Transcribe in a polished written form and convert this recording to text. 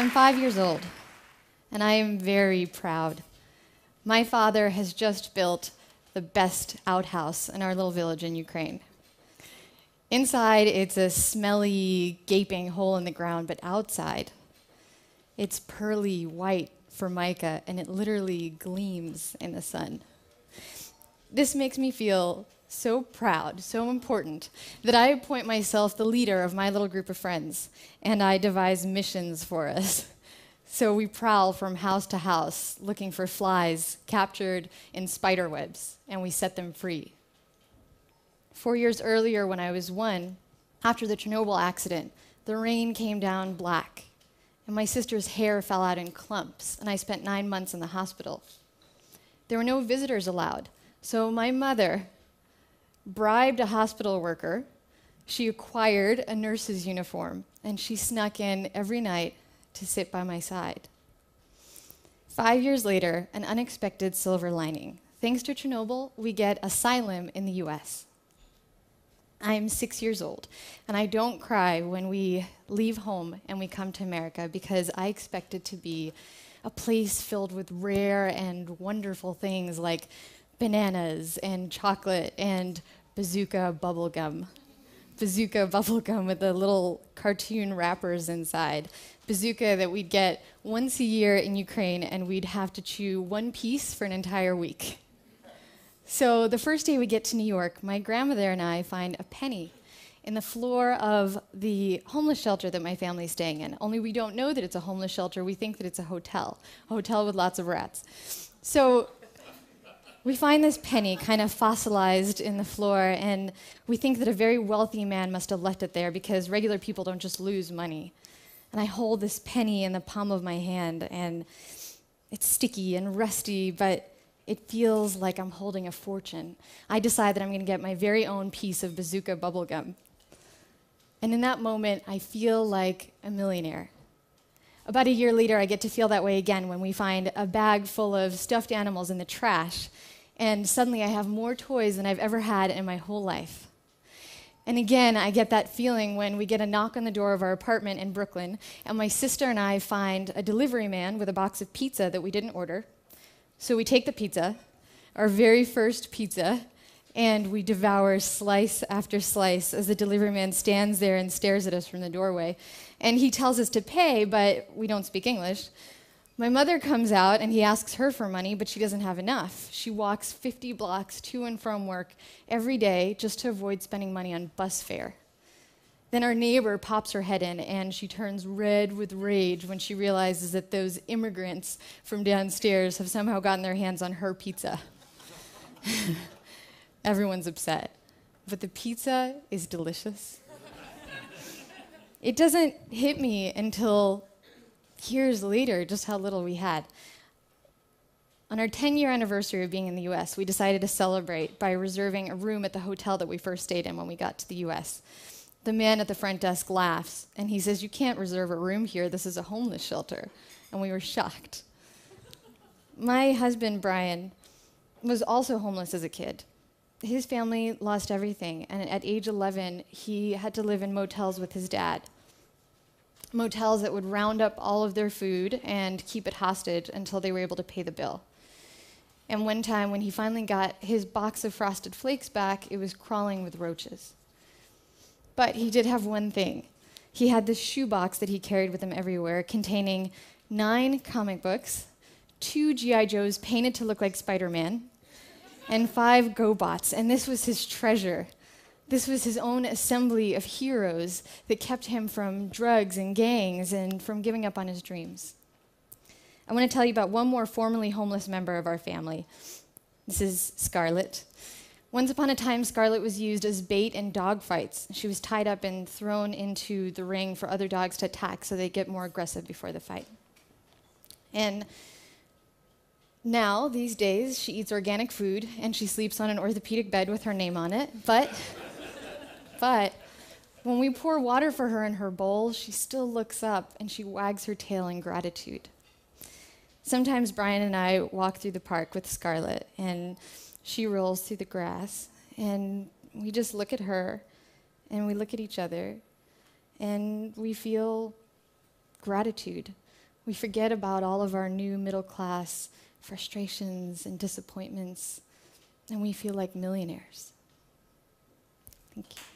I'm 5 years old, and I am very proud. My father has just built the best outhouse in our little village in Ukraine. Inside, it's a smelly, gaping hole in the ground, but outside, it's pearly white formica, and it literally gleams in the sun. This makes me feel so proud, so important, that I appoint myself the leader of my little group of friends, and I devise missions for us. So we prowl from house to house, looking for flies captured in spider webs, and we set them free. 4 years earlier, when I was 1, after the Chernobyl accident, the rain came down black, and my sister's hair fell out in clumps, and I spent 9 months in the hospital. There were no visitors allowed, so my mother bribed a hospital worker. She acquired a nurse's uniform, and she snuck in every night to sit by my side. 5 years later, an unexpected silver lining. Thanks to Chernobyl, we get asylum in the US. I'm 6 years old, and I don't cry when we leave home and we come to America because I expect it to be a place filled with rare and wonderful things like bananas and chocolate and bazooka bubblegum. Bazooka bubblegum with the little cartoon wrappers inside. Bazooka that we'd get once a year in Ukraine, and we'd have to chew one piece for an entire week. So the first day we get to New York, my grandmother and I find a penny in the floor of the homeless shelter that my family's staying in. Only we don't know that it's a homeless shelter. We think that it's a hotel with lots of rats. So we find this penny kind of fossilized in the floor, and we think that a very wealthy man must have left it there because regular people don't just lose money. And I hold this penny in the palm of my hand, and it's sticky and rusty, but it feels like I'm holding a fortune. I decide that I'm going to get my very own piece of bazooka bubblegum. And in that moment, I feel like a millionaire. About a year later, I get to feel that way again when we find a bag full of stuffed animals in the trash, and suddenly I have more toys than I've ever had in my whole life. And again, I get that feeling when we get a knock on the door of our apartment in Brooklyn, and my sister and I find a delivery man with a box of pizza that we didn't order. So we take the pizza, our very first pizza, and we devour slice after slice as the delivery man stands there and stares at us from the doorway. And he tells us to pay, but we don't speak English. My mother comes out, and he asks her for money, but she doesn't have enough. She walks 50 blocks to and from work every day just to avoid spending money on bus fare. Then our neighbor pops her head in, and she turns red with rage when she realizes that those immigrants from downstairs have somehow gotten their hands on her pizza. Everyone's upset, but the pizza is delicious. It doesn't hit me until years later just how little we had. On our 10-year anniversary of being in the US, we decided to celebrate by reserving a room at the hotel that we first stayed in when we got to the US. The man at the front desk laughs, and he says, "You can't reserve a room here. This is a homeless shelter." And we were shocked. My husband, Brian, was also homeless as a kid. His family lost everything, and at age 11, he had to live in motels with his dad. Motels that would round up all of their food and keep it hostage until they were able to pay the bill. And one time, when he finally got his box of Frosted Flakes back, it was crawling with roaches. But he did have one thing. He had this shoebox that he carried with him everywhere, containing 9 comic books, 2 G.I. Joes painted to look like Spider-Man, and 5 GoBots, and this was his treasure. This was his own assembly of heroes that kept him from drugs and gangs and from giving up on his dreams. I want to tell you about one more formerly homeless member of our family. This is Scarlett. Once upon a time, Scarlett was used as bait in dog fights. She was tied up and thrown into the ring for other dogs to attack so they get more aggressive before the fight. And now, these days, she eats organic food and she sleeps on an orthopedic bed with her name on it. But when we pour water for her in her bowl, she still looks up and she wags her tail in gratitude. Sometimes Brian and I walk through the park with Scarlett, and she rolls through the grass, and we just look at her, and we look at each other, and we feel gratitude We forget about all of our new middle class frustrations and disappointments, and we feel like millionaires. Thank you.